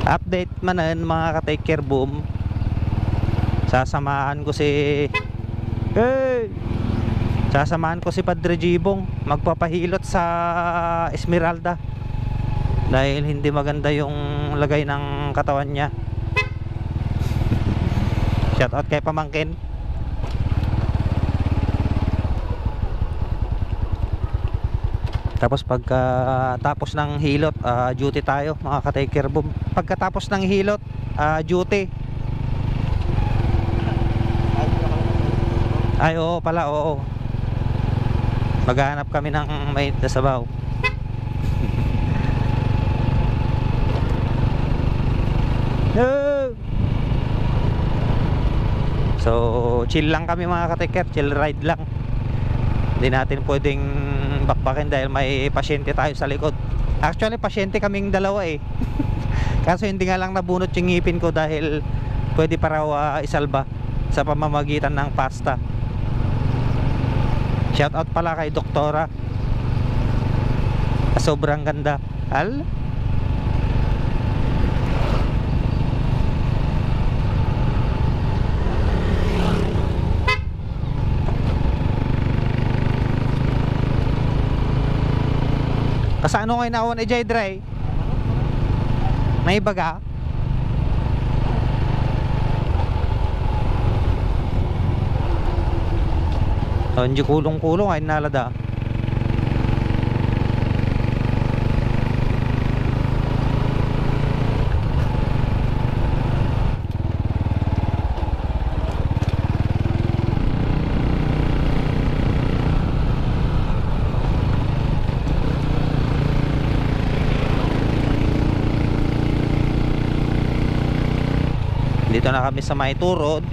Update manan mga ka-take care boom. Sasamahan ko si Sasamahan ko si Padre Jibong magpapahilot sa Esmeralda dahil hindi maganda yung lagay ng katawan niya. Shout out kay pamangkin. Tapos pagka tapos ng hilot, duty tayo mga ka-take care boom. Pagkatapos ng hilot, duty. Ay oo pala, oo. Maghahanap kami ng mainit na sabaw. So chill lang kami mga ka-take care, chill ride lang. Hindi natin pwedeng bakbakin dahil may pasyente tayo sa likod. Actually pasyente kaming dalawa eh. Kaso hindi nga lang nabunot yung ngipin ko dahil pwede pa raw isalba sa pamamagitan ng pasta. Shout out pala kay Doktora. Sobrang ganda. Al? Kasano ngayon ako ni Jay Dre? May baga? Oh, hindi kulong-kulong ay nalada. Dito na kami sa Maitur Road.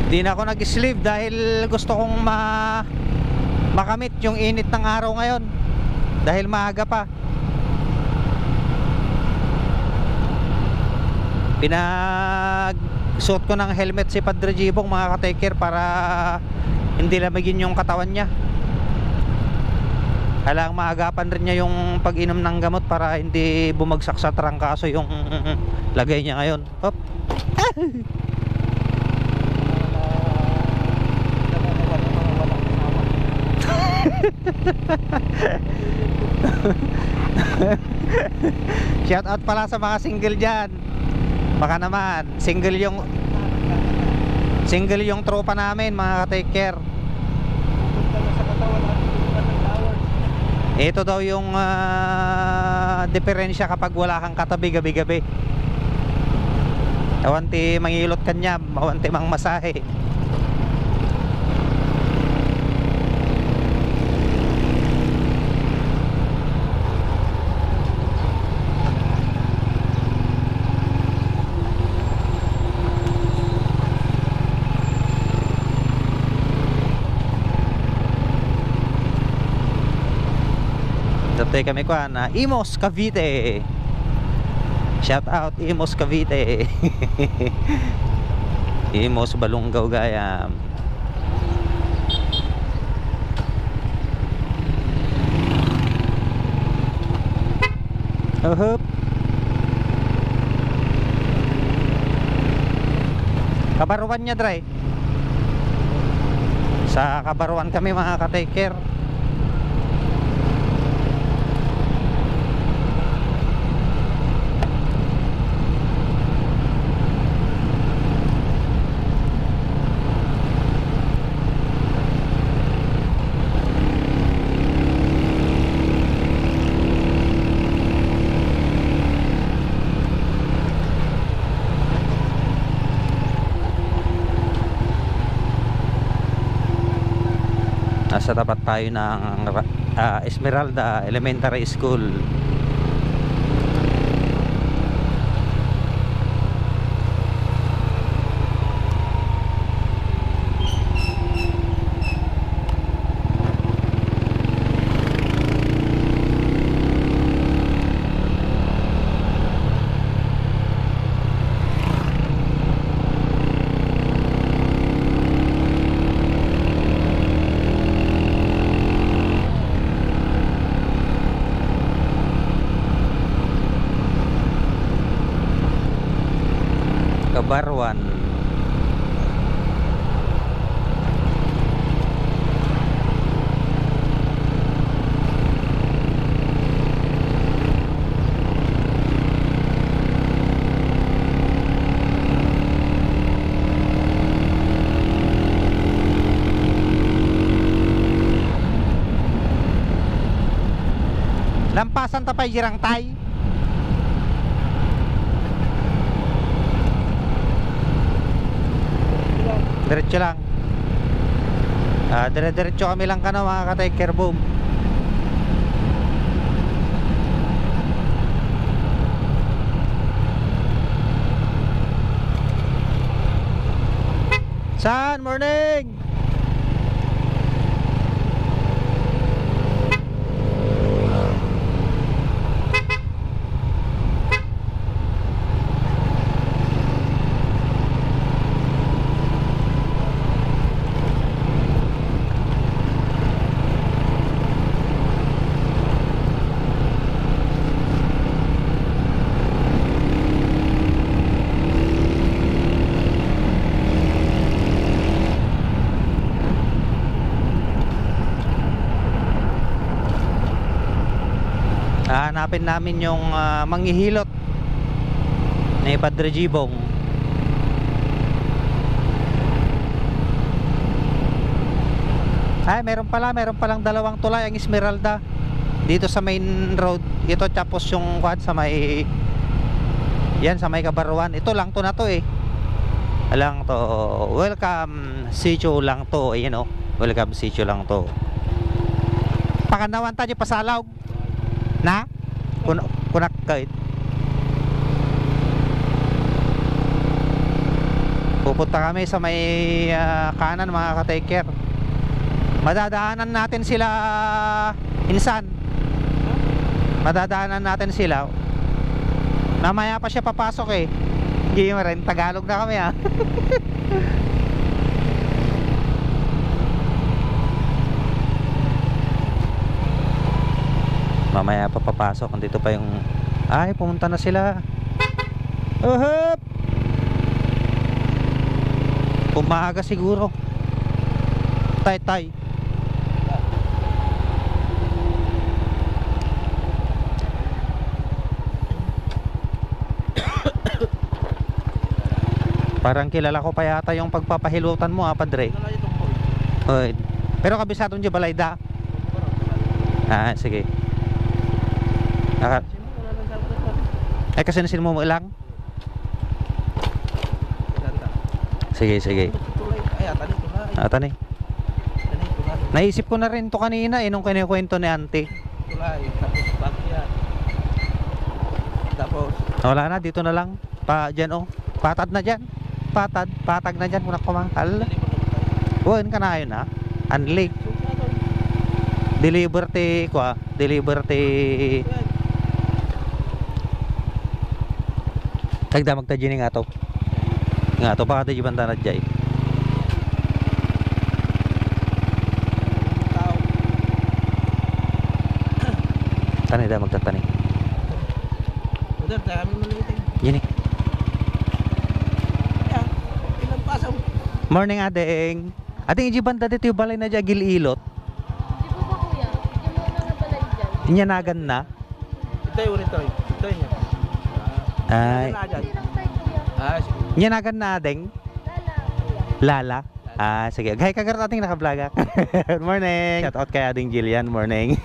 Di na ako nag-sleep dahil gusto kong makamit yung init ng araw ngayon dahil maaga pa. Pinag-suot ko ng helmet si Padre Jibong mga ka-take care para hindi lamigin yung katawan niya. Kailangang maagapan rin niya yung pag-inom ng gamot para hindi bumagsak sa trangkaso yung lagay niya ngayon. Hop. Shout out pala sa mga single dyan. Baka naman single yung tropa namin mga ka-take care. Ito daw yung diferensya kapag wala kang katabi gabi-gabi. Awanti mangilot kanya, awanti mang masahe. Dati kami kuha na Imos Cavite. Shout out Imos Cavite. Imos Balungaw Gayam. Hop. Kabaruan niya dry. Sa Kabaruan kami mga ka-take care. Nasa tapat tayo ng Esmeralda Elementary School. Kabarwan. Lampasan tapay jirang tay. Diretso lang. Dire-diretso kami lang kano mga ka-taker boom. San, morning. Hanapin namin yung manghihilot ni Padre Jibong. Ay, meron palang dalawang tulay ang Esmeralda dito sa main road. Ito tapos yung quad sa may yan sa may Kabarwan. Ito lang to na to eh. Lang to. Welcome Sitio lang to, you know. Welcome Sitio lang to. Pakanawan tayo pasalaw. Na? Kunak kahit. Pupunta kami sa may kanan mga ka-taker. Madadaanan natin sila insan. Madadaanan natin sila. Mamaya pa siya papasok eh. Hindi mo rin, Tagalog na kami ha. Mamaya pa papasok. Andito pa yung... Ay, pumunta na sila. Uhop! Umaga siguro. Tay. Parang kilala ko pa yata yung pagpapahilutan mo Padre. Oy. Pero kabisado niyo balayda. Sige. Ay kasi nasin mo lang. Sige. Tani. Naisip ko na rin to kanina nung kinikwento ni auntie. Tapos wala na, dito na lang. Diyan oh. Patad na diyan. Patag na diyan kunak ko mahal. Buwan ka na yun ha. Unli. Deliberty. Tagda magtajin nga to. Nga to baka tayo banta na dyan. Tani dah magtatani. Udah tayo kami maliting. Gini. Ilang pasang. Morning adeng. Adeng iji banda dito yung balay na dyan gililot. Di ba kuya? Di mo na balay dyan. Inyanagan na. Ito yung ulit tayo. Ito yun. Ay. Hindi lang tayo kuya. Inyanagan na adeng. Lala kuya. Lala. Sige. Gaya kagar ating nakablaga. Good morning. Shout out kay ading Jillian. Morning.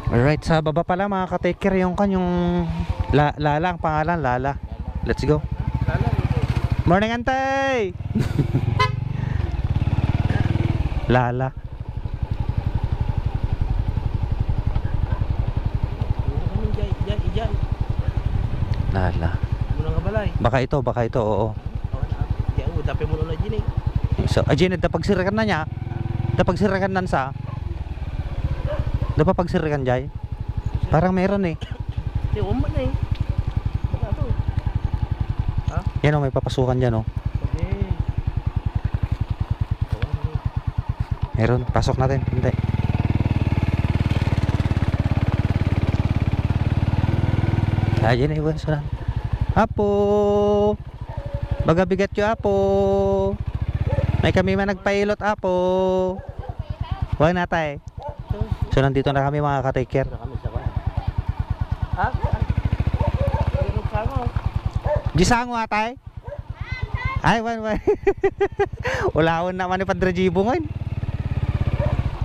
Alright, sa baba pala mga ka-taker yung kanyang Lala ang pangalan, Lala. Let's go. Morning antay. Lala. Ano naman dyan? Lala. Muna nga balay. Baka ito, oo. Diyan, dapat mo na dyan eh. So, ajin, dapagsirakan na niya. Dapagsirakan nan sa. Dapagsirakan jay. Parang meron eh. Di, uman na eh. Baka ito. Ha? Yan o, may papasukan dyan o. Okay. Meron, pasok natin. Hindi. Ayan na iwan sunan. Apo! Baga bigat yung apo. May kami man nagpailot apo. Huwag na tayo. So nandito na kami mga ka-take care. Na kami sa kwan. Ha? Ano ka mo? Gisango atay. Ay, wan. Ulahon naman ni Padre Jibo ngayon.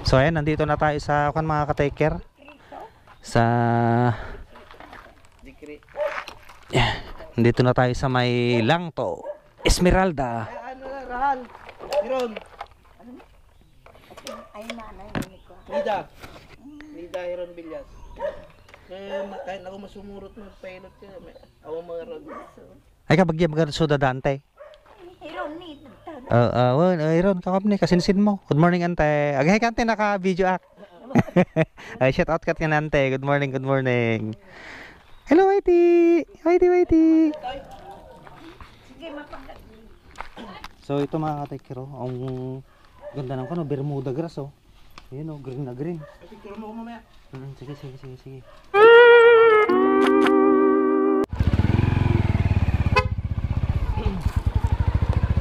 So ayan, nandito na tayo sa kan mga ka-take care. Sa Dikri. Nandito na tayo sa may Langto, Esmeralda. Ay, ano na, Rahal? Hiron. Ay, nanay, ko. Nida Hiron Villas. Kaya kahit ako masumurot ng pilot ka, may awang mga road. Ay kabagyan mga suda dante. Hiron ni. Iron kakap ni kasinsin mo. Good morning ante. Agay kante naka video act. Ay shout out kat kanante. Good morning, good morning. Hello Whitey. Whitey. Sige, mapagkat. So ito mga katekero, ang ganda ng kano, Bermuda grass oh. Ayun oh, green na green. Picture mo ko mamaya. Sige.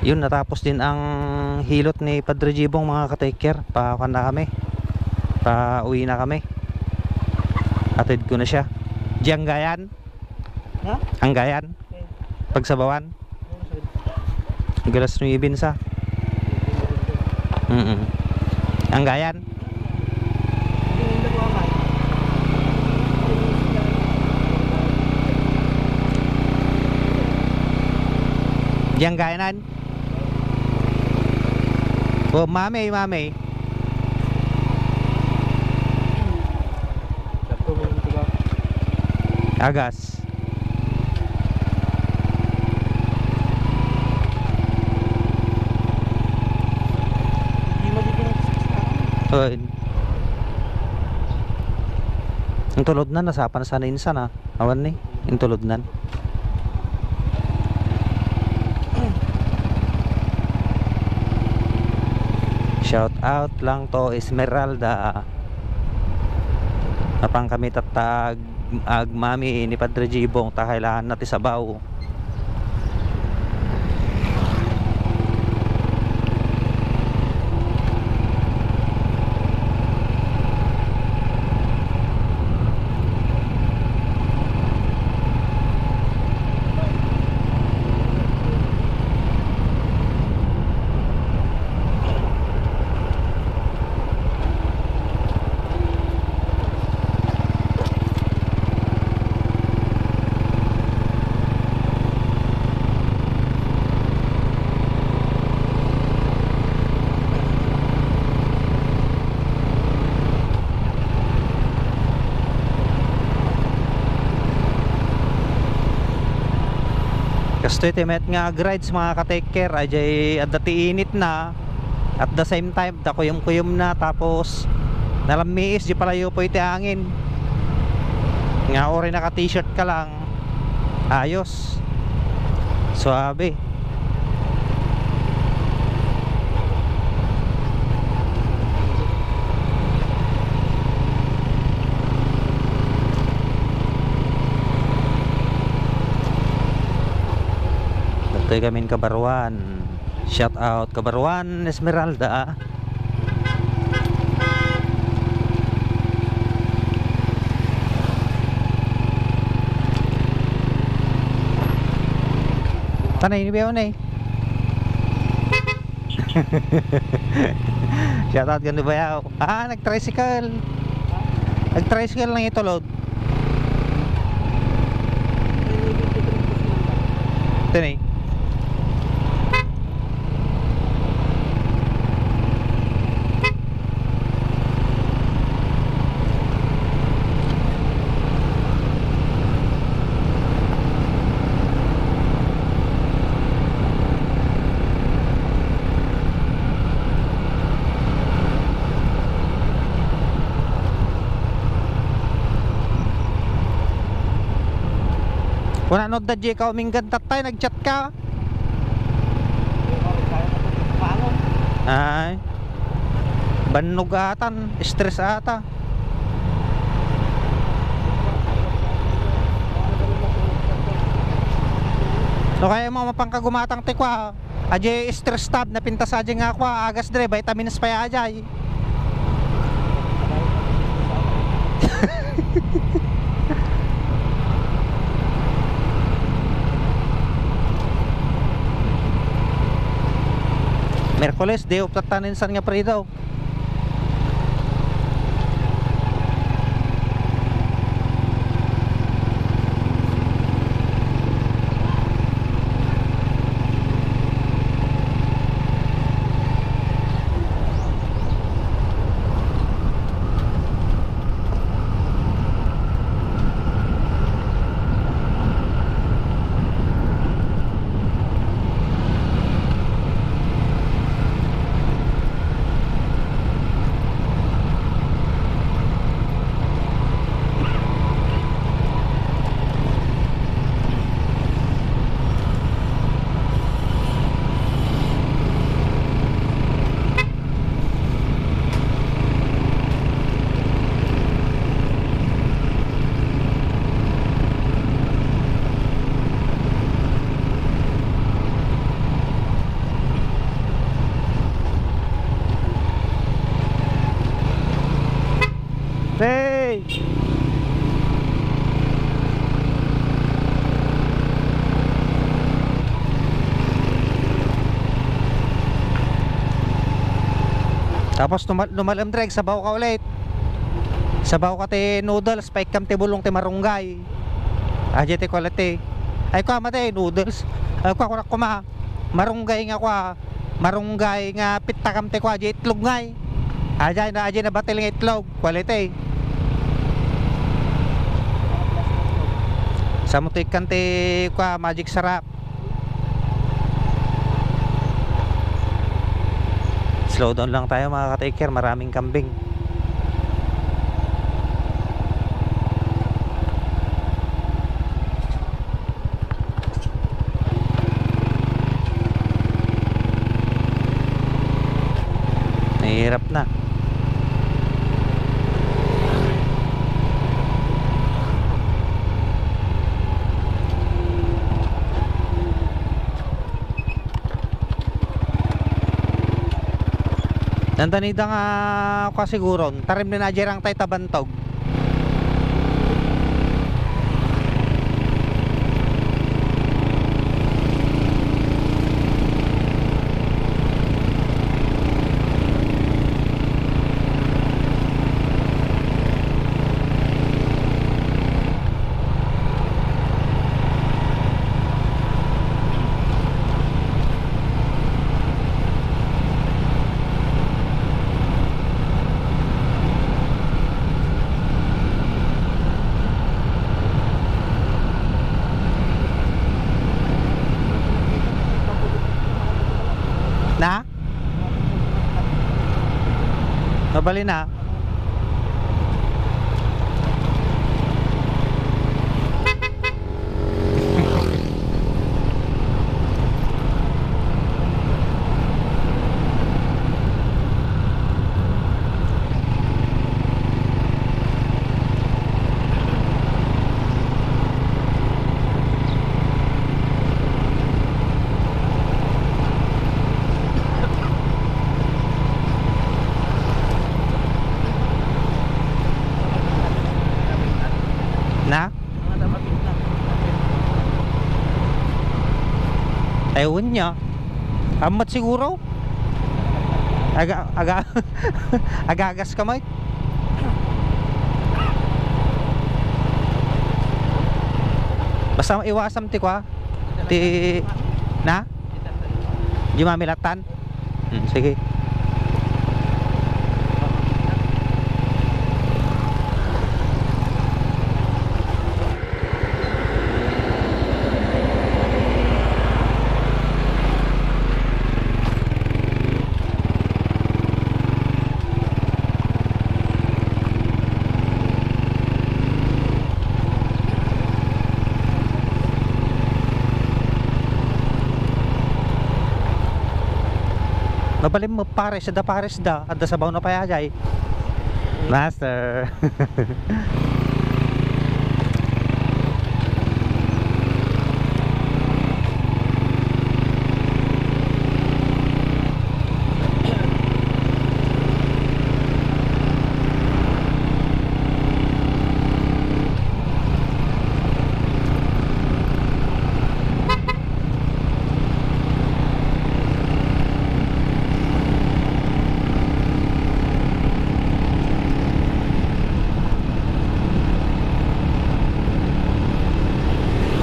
Yun, natapos din ang hilot ni Padre Jibong mga ka-take-care. Pa-uwi na kami. Atid ko na siya. Dianggayan. Ha? Anggayan. Okay. Pagsabawan. Ano sa Galas ng ibinsa. Anggayan. Hindi ko nga. Dianggayanan. Oh, mami. Sakto mo yung tiga. Agas. Hindi mo dito ng Oh. Ang tulod na, nasapan sana insan ha. Awan ni, yung tulod na. Shout out lang to Esmeralda. Napang kami tatag agmami ni Padre Jibong takailahan natin sa baw. Kasto ito met nga agrides mga ka-take care. Ajay at dati init na. At the same time dakuyom-kuyom na. Tapos nalamiis di palayo po iti hangin. Nga ori naka t-shirt ka lang. Ayos. Suabe. Datoy kami Kabarwan. Shout out Kabarwan Esmeralda. Tanay ni Beo na eh. Shout out ganda ba yaw? Ah, nag-tricycle. Nag-tricycle lang ito load. Tanay. Wala no da J ka uminggan tatay nagchat ka. Ay. Bannog atan, stress ata. No kaya mo mapangkagumatang tikwa. Aje stress tab na pintas aje nga ako agas dre vitamins pa ya ajay. Merkules, day of tataninsan nga pre daw. Hey! Tapos numalam drag, sabaw ka ulit. Sabaw ka ti noodles, spike kam ti bulong ti marunggay. Aje ti quality. Ay ko mate noodles. Ay ko kunak kuma. Marunggay nga kwa. Marunggay nga pitta kam ti kwa aje itlog ngay. Aje na batil nga itlog, quality. Samutik kan ti kwa magic sarap. Slow down lang tayo mga ka-take care, maraming kambing. Nahihirap na. Nandanida nga ka siguro, tarim na najerang tay tabantog. Na? Nabali na? Na? Ewan niya. Amat siguro. Agagas kamay. Basta iwasam ti kwa. Ti na? Di mamilatan. Sige. Mabalim mo pares da at sabaw na payajay. Master.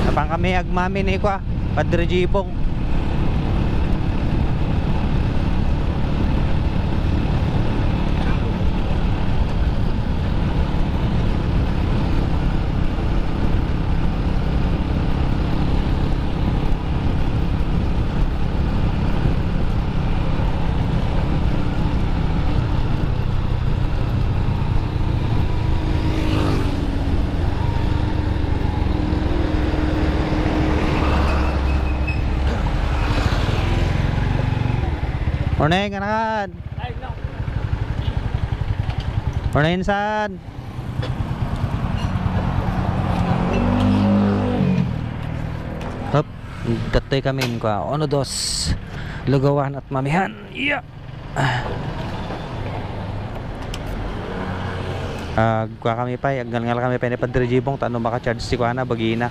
Kapang kami agmami ni ko Padre Jibong. Morning, anak. Morning, san. Hop, datoy kami ko. Ono dos. Lugawan at mamihan. Yeah. Kuha kami pa, aggal kami pa ni Padre Jibong tanong maka-charge si kuana bagina.